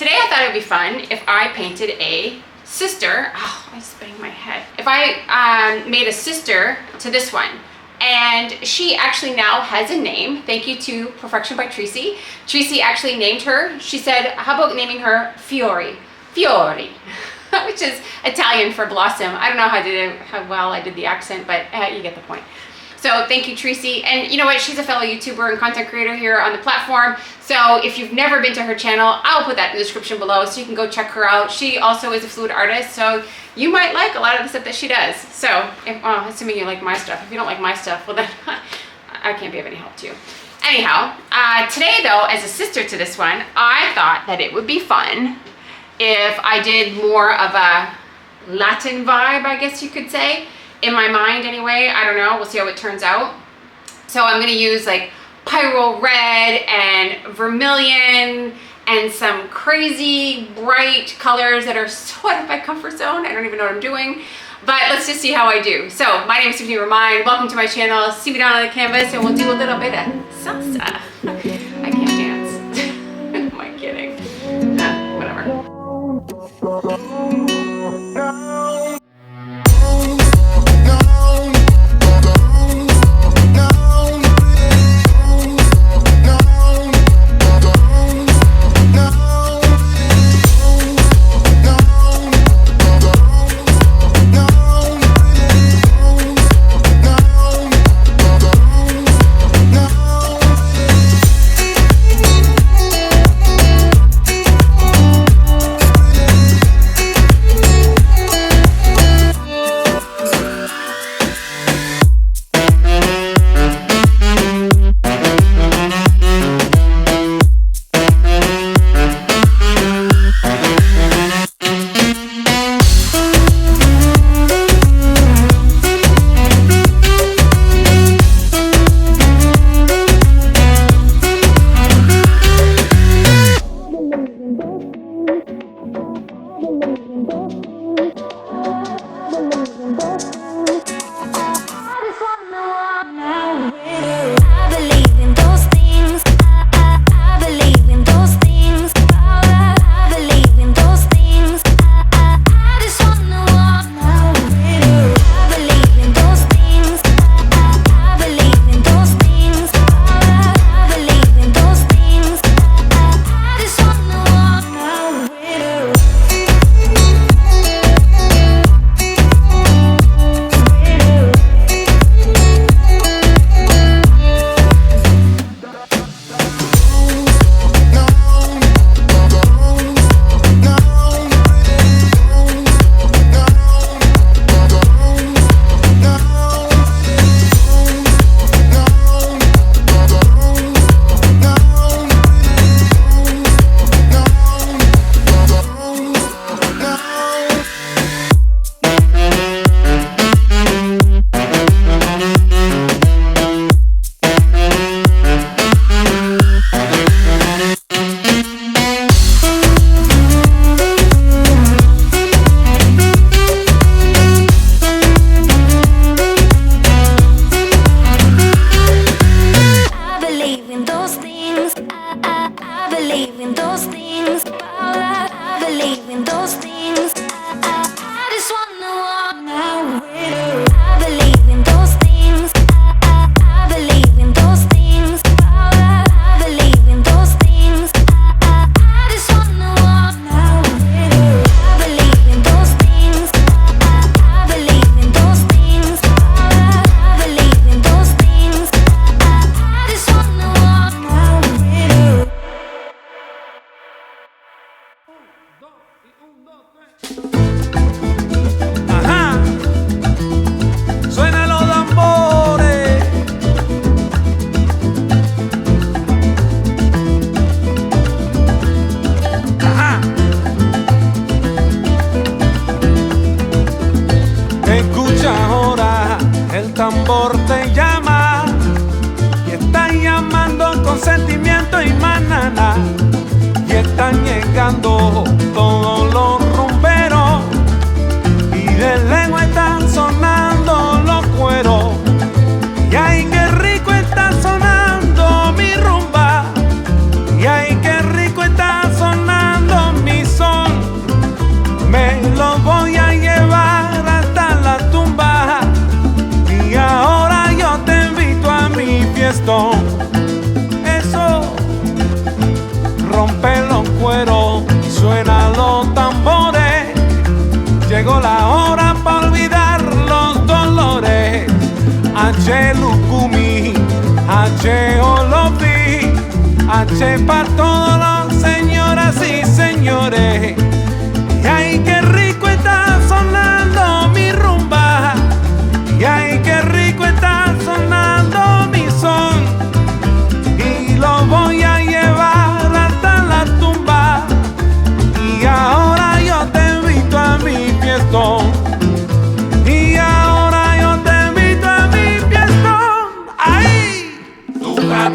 today I thought it would be fun if I painted a sister. Oh, I'm spinning my head. If I made a sister to this one. And she actually now has a name. Thank you to Pourfection by Treesie. Treesie actually named her. She said, how about naming her Fiori? Fiori, which is Italian for blossom. I don't know how well I did the accent, but you get the point. So thank you, Treesie. And you know what? She's a fellow YouTuber and content creator here on the platform. So if you've never been to her channel, I'll put that in the description below so you can go check her out. She also is a fluid artist, so you might like a lot of the stuff that she does. So, assuming you like my stuff. If you don't like my stuff, well then I can't be of any help to you. Anyhow, today though, as a sister to this one, I thought that it would be fun if I did more of a Latin vibe, I guess you could say. In my mind anyway, I don't know, we'll see how it turns out. So I'm gonna use like pyro red and vermilion and some crazy bright colors that are so out of my comfort zone. I don't even know what I'm doing, but let's just see how I do. So my name is Tiffany Remijn. Welcome to my channel. See me down on the canvas and we'll do a little bit of salsa. I can't dance. Am I kidding? Whatever. tambor te llama y está llamando con sentimiento y manana, y están llegando todos los rumberos y de lejos están sonando los cueros. Y ay, qué rico está sonando mi rumba, y ay, qué rico está sonando H pa' todos los señoras y señores. Y ay, qué rico está sonando mi rumba. Y ay, qué rico está sonando mi son. Y lo voy a llevar hasta la tumba. Y ahora yo te invito a mi fiestón. Y ahora yo te invito a mi fiestón. ¡Ay! Tu pra,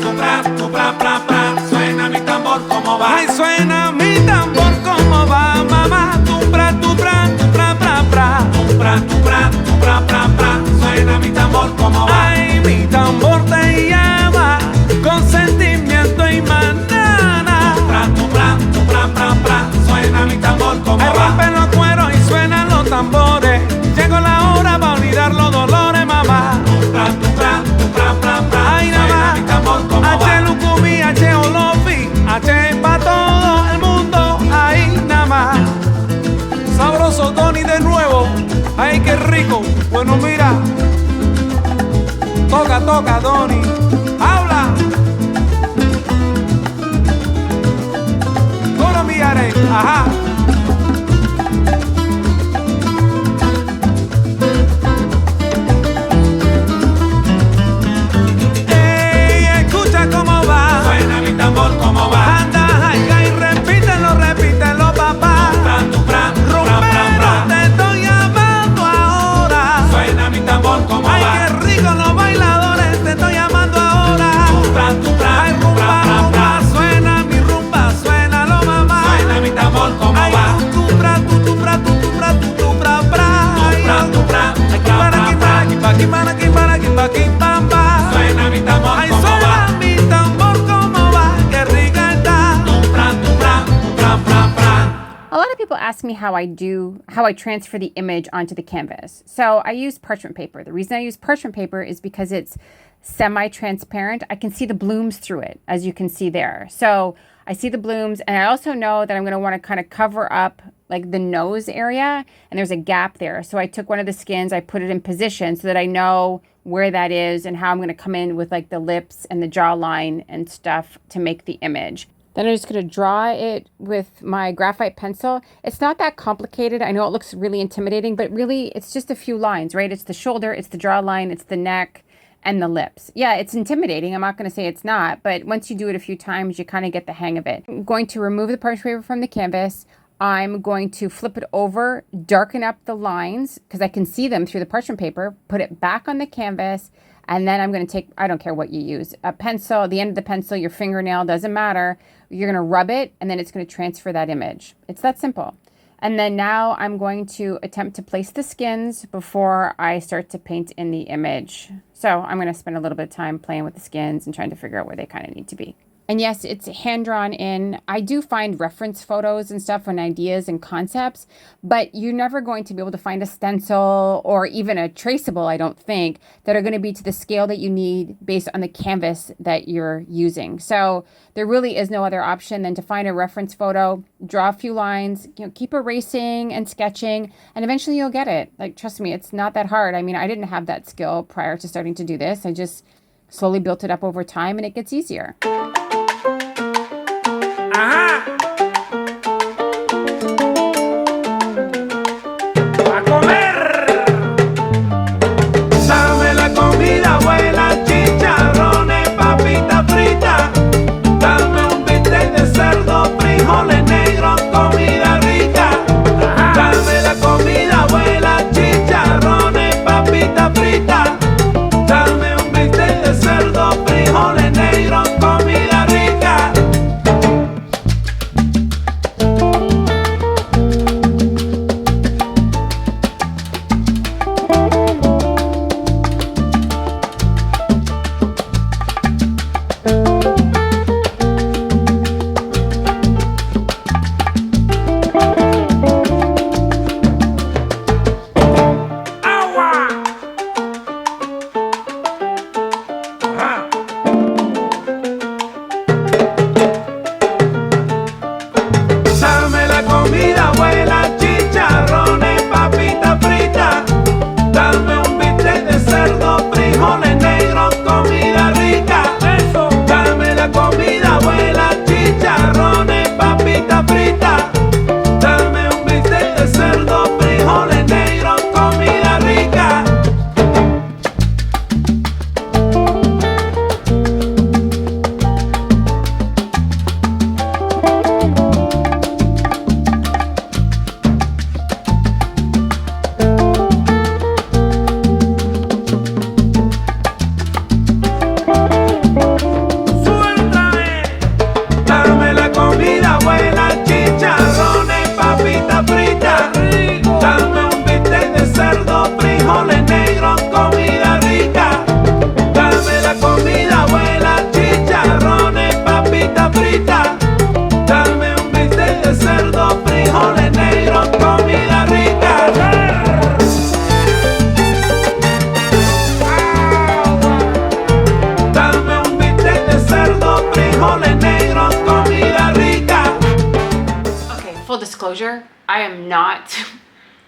pra, pra. Suena mi tambor como va. Ay, suena mi tambor como va, mamá. Tu pra, pra, pra, pra. Tu pra, pra. Suena mi tambor como va. Ay, mi tambor te llama con sentimiento y manana. Tu pra, suena mi tambor como va. Rompen los cueros y suenan los tambores. Llegó la hora para olvidar los dolores, mamá. Tu pra, ay, nada más. Mi tambor como H Lucumí, H Olofi, H pa' todo el mundo. Ahí nada más. Sabroso Tony de nuevo. Ay, qué rico. Bueno, mira. Toca, Tony. Habla. Colombiare. Ajá. Ey, escucha cómo va. Suena mi tambor cómo va. Anda, y repítelo, papá. Rumbero, te estoy llamando ahora. Suena mi tambor cómo va. Ay, qué rico los bailadores, te estoy llamando ahora. Ay, rumba, suena mi rumba, suénalo, mamá. Suena mi tambor cómo va. Ay, tu pra, pra. Suena mi tambor Ay, cómo suena va. mi tambor cómo va, qué rica está. A lot of people ask me how I transfer the image onto the canvas. So I use parchment paper. The reason I use parchment paper is because it's semi-transparent. I can see the blooms through it, as you can see there. So I see the blooms, and I also know that I'm going to want to kind of cover up like the nose area, and there's a gap there. So I took one of the skins, I put it in position so that I know where that is and how I'm going to come in with like the lips and the jawline and stuff to make the image. Then I'm just going to draw it with my graphite pencil. It's not that complicated. I know it looks really intimidating, but really it's just a few lines, right? It's the shoulder, it's the jawline, it's the neck, and the lips. Yeah, it's intimidating. I'm not going to say it's not, but once you do it a few times, you kind of get the hang of it. I'm going to remove the parchment paper from the canvas. I'm going to flip it over, darken up the lines because I can see them through the parchment paper, put it back on the canvas, and then I'm going to take, I don't care what you use, a pencil, the end of the pencil, your fingernail, doesn't matter. You're going to rub it, and then it's going to transfer that image. It's that simple. And then now I'm going to attempt to place the skins before I start to paint in the image. So I'm going to spend a little bit of time playing with the skins and trying to figure out where they kind of need to be. And yes, it's hand-drawn in. I do find reference photos and stuff and ideas and concepts, but you're never going to be able to find a stencil or even a traceable, I don't think, that are going to be to the scale that you need based on the canvas that you're using. So there really is no other option than to find a reference photo, draw a few lines, keep erasing and sketching, and eventually you'll get it. Like, trust me, it's not that hard. I mean, I didn't have that skill prior to starting to do this. I just slowly built it up over time, and it gets easier. Ajá. A comer. Dame la comida, abuela, chicharrones, papita frita. Dame un bistec de cerdo, frijoles negros, comida rica. Ajá. Dame la comida, abuela, chicharrones, papita frita. Dame un bistec de cerdo, frijoles negros, comida rica. full disclosure, I am not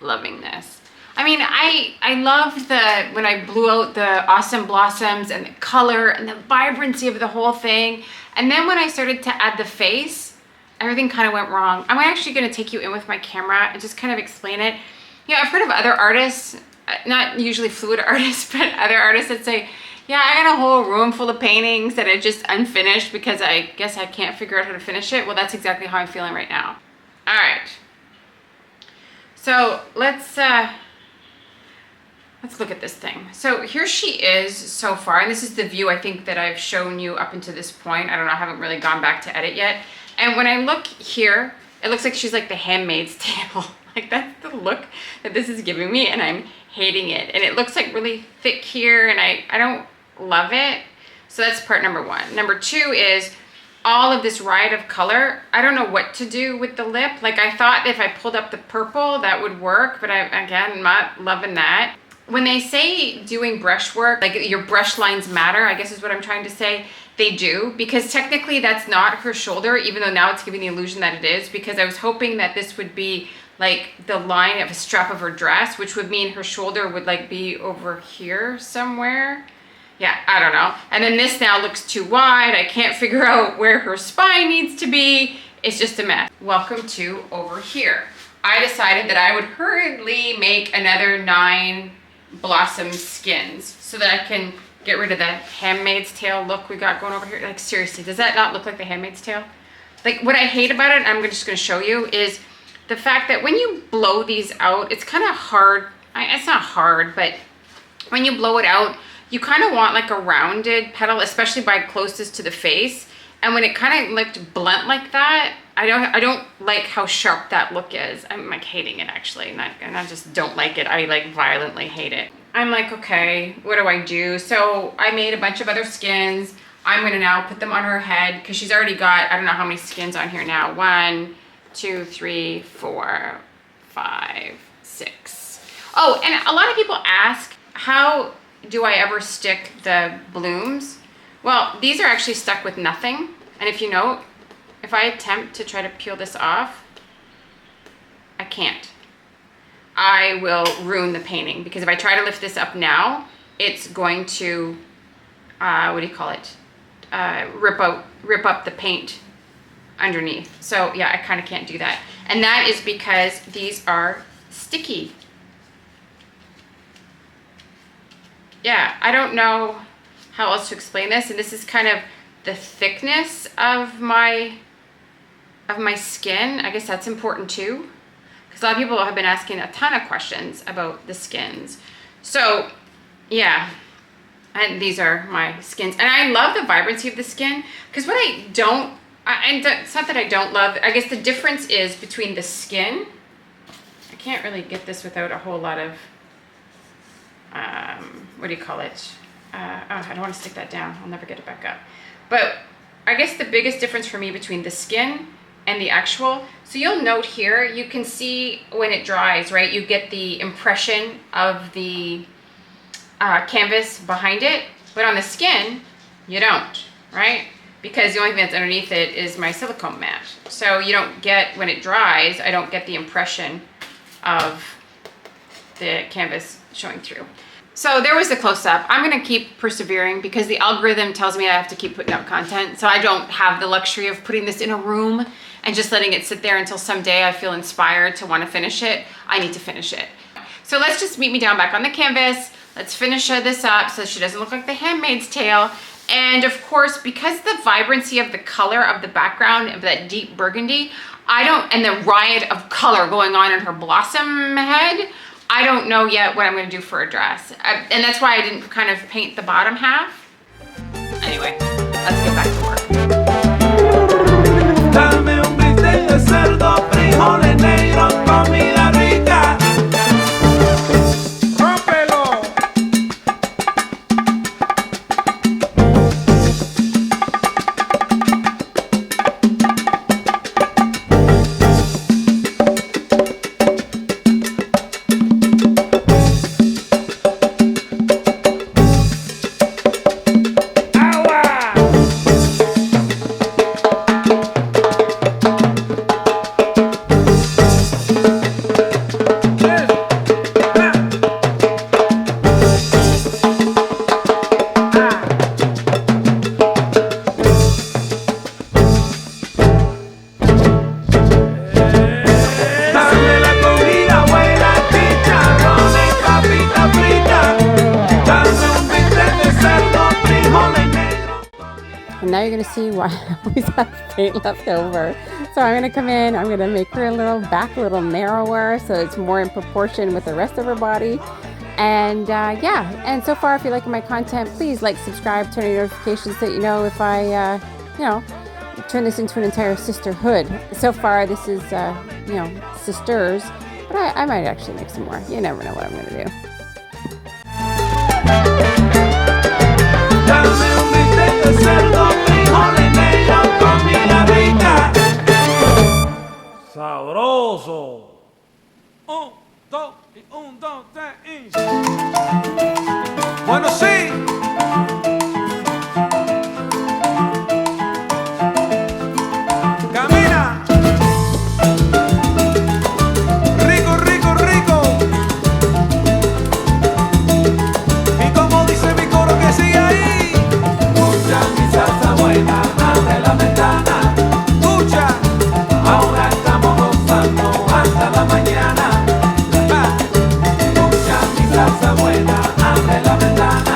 loving this. I mean, I loved when I blew out the awesome blossoms and the color and the vibrancy of the whole thing. And then when I started to add the face, everything kind of went wrong. I'm actually going to take you in with my camera and just kind of explain it. You know, I've heard of other artists, not usually fluid artists, but other artists that say, yeah, I got a whole room full of paintings that are just unfinished because I guess I can't figure out how to finish it. Well, that's exactly how I'm feeling right now. All right. So let's look at this thing. So here she is so far, and this is the view I think that I've shown you up until this point. I don't know, I haven't really gone back to edit yet. And when I look here, it looks like she's like the Handmaid's Tale. Like that's the look that this is giving me, and I'm hating it. And it looks like really thick here, and I don't love it. So that's part number one. Number two is all of this riot of color. I don't know what to do with the lip. Like I thought if I pulled up the purple, that would work, but I'm not loving that. When they say doing brush work, like your brush lines matter, I guess is what I'm trying to say, they do, because technically that's not her shoulder, even though now it's giving the illusion that it is, because I was hoping that this would be like the line of a strap of her dress, which would mean her shoulder would like be over here somewhere. Yeah, I don't know. And then this now looks too wide. I can't figure out where her spine needs to be. It's just a mess. Welcome to over here. I decided that I would hurriedly make another 9 blossom skins so that I can get rid of the Handmaid's Tale look we got going over here. Like seriously, does that not look like the Handmaid's Tale? Like what I hate about it, I'm just gonna show you, is the fact that when you blow these out, it's kind of hard. It's not hard, but when you blow it out, you kind of want like a rounded petal, especially by closest to the face. And when it kind of looked blunt like that, I don't like how sharp that look is. I'm like hating it actually, and I just don't like it. I like violently hate it. I'm like, okay, what do I do? So I made a bunch of other skins. I'm gonna now put them on her head because she's already got, I don't know how many skins on here now. 1, 2, 3, 4, 5, 6. Oh, and a lot of people ask, how do I ever stick the blooms? Well, these are actually stuck with nothing. And if you note, if I attempt to try to peel this off, I can't. I will ruin the painting because if I try to lift this up now, it's going to, what do you call it? Rip up the paint underneath. So yeah, I kind of can't do that. And that is because these are sticky. Yeah, I don't know how else to explain this. And this is kind of the thickness of my skin. I guess that's important too, because a lot of people have been asking a ton of questions about the skins. So yeah, and these are my skins. And I love the vibrancy of the skin, because what I don't, and it's not that I don't love, I guess the difference is between the skin. I can't really get this without a whole lot of, what do you call it? I don't want to stick that down. I'll never get it back up. But I guess the biggest difference for me between the skin and the actual, so you'll note here, you can see when it dries, right? You get the impression of the canvas behind it, but on the skin, you don't, right? Because the only thing that's underneath it is my silicone mat. So you don't get, when it dries, I don't get the impression of the canvas showing through. So there was the close-up. I'm gonna keep persevering because the algorithm tells me I have to keep putting out content. So I don't have the luxury of putting this in a room and just letting it sit there until someday I feel inspired to wanna finish it. I need to finish it. So let's just meet me down back on the canvas. Let's finish this up so she doesn't look like the Handmaid's Tale. And of course, because the vibrancy of the color of the background, of that deep burgundy, and the riot of color going on in her blossom head, I don't know yet what I'm gonna do for a dress. And that's why I didn't kind of paint the bottom half. Anyway, let's get back to work. Dame un bistec de cerdo, frijoles negros, comida rica. Rómpelo. Agua. now you're gonna see why I always have paint left over. So I'm gonna come in, I'm gonna make her back a little narrower so it's more in proportion with the rest of her body. And yeah, and so far if you're liking my content, please like, subscribe, turn on your notifications so that you know if I, you know, turn this into an entire sisterhood. So far this is, you know, sisters, but I might actually make some more. You never know what I'm gonna do. Sabroso. Un, dos, tres, Bueno, sí. Camina. Rico, rico, rico. Y como dice mi coro que sigue ahí. Escucha mi salsa buena, abre la ventana. Escucha. Ahora estamos gozando hasta la mañana. Escucha mi salsa buena, abre la ventana.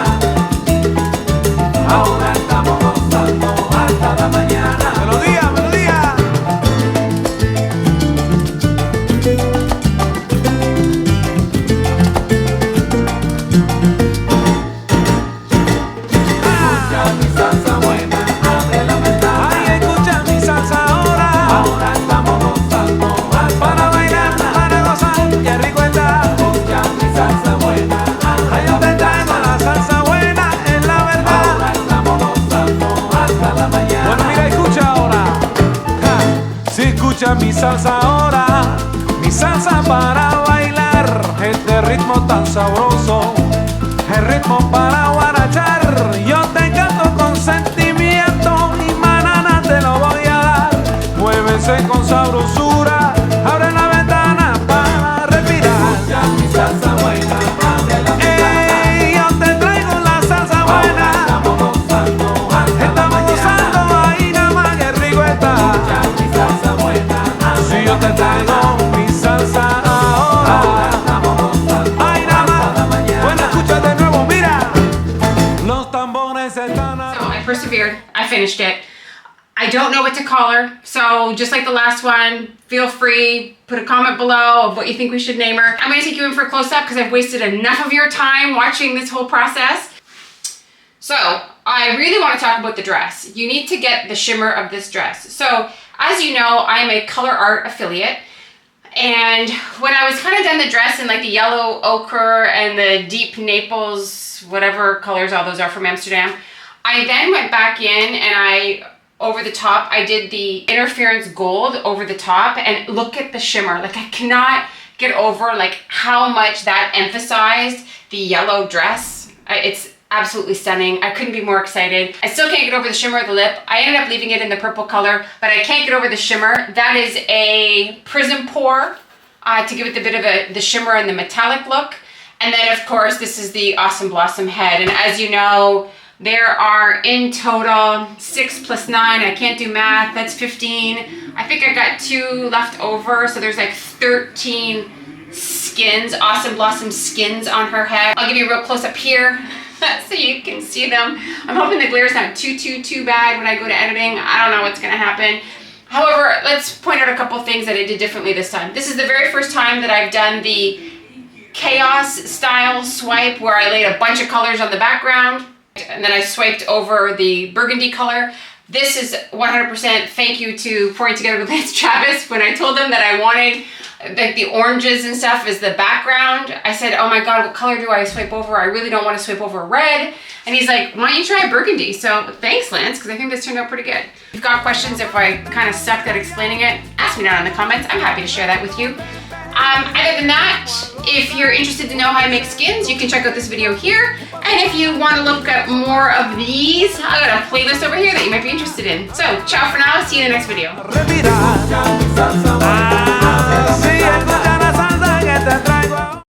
Ahora estamos gozando hasta la mañana. Melodía, melodía. Escucha mi salsa buena, abre la ventana. Ay, escucha mi salsa ahora. Ahora estamos gozando para bailar, para gozar, qué rico está. Escucha mi salsa buena, abre la ventana. La salsa buena es la verdad. Ahora estamos gozando hasta la mañana. Bueno, mira, escucha ahora. Ja. Si escucha mi salsa ahora, mi salsa para bailar, este ritmo tan sabroso, el ritmo para guarachar. Yo te canto con sentimiento y manana te lo voy a dar. Muévese con sabrosura, abre la ventana para respirar. Escucha mi salsa buena, abre la ventana. Ey, yo te traigo la salsa buena. Estamos gozando ahí nada más, que rico está. Escucha mi salsa buena, si yo te traigo mi salsa ahora. Estamos gozando ahí nada más. Bueno, escucha de nuevo, mira. Los tambores están. So I persevered. I finished it. I don't know what to call her, so just like the last one, feel free, put a comment below of what you think we should name her. I'm gonna take you in for a close-up because I've wasted enough of your time watching this whole process. So I really want to talk about the dress. You need to get the shimmer of this dress. So as you know, I'm a Colourarte affiliate. And when I was kind of done the dress in like the yellow ochre and the deep Naples, whatever colors all those are from Amsterdam, I then went back in and over the top, I did the interference gold over the top, and look at the shimmer. Like, I cannot get over like how much that emphasized the yellow dress. It's absolutely stunning. I couldn't be more excited. I still can't get over the shimmer of the lip. I ended up leaving it in the purple color, but I can't get over the shimmer. That is a prism pour to give it a bit of the shimmer and the metallic look. And then of course, this is the Awesome Blossom head. And as you know, there are in total 6 plus 9, I can't do math, that's 15. I think I got 2 left over, so there's like 13 skins, Awesome Blossom skins on her head. I'll give you a real close up here so you can see them. I'm hoping the glare's not too bad when I go to editing. I don't know what's gonna happen. However, let's point out a couple things that I did differently this time. This is the very first time that I've done the chaos style swipe where I laid a bunch of colors on the background and then I swiped over the burgundy color. This is 100% thank you to Pouring Together with Lance Travis. When I told them that I wanted like the oranges and stuff as the background, I said, oh my God, what color do I swipe over? I really don't want to swipe over red. And he's like, why don't you try burgundy? So thanks, Lance, because I think this turned out pretty good. If you've got questions, if I kind of sucked at explaining it, ask me down in the comments. I'm happy to share that with you. Other than that, if you're interested to know how I make skins, you can check out this video here. And if you want to look at more of these, I got a playlist over here that you might be interested in. So, ciao for now. See you in the next video.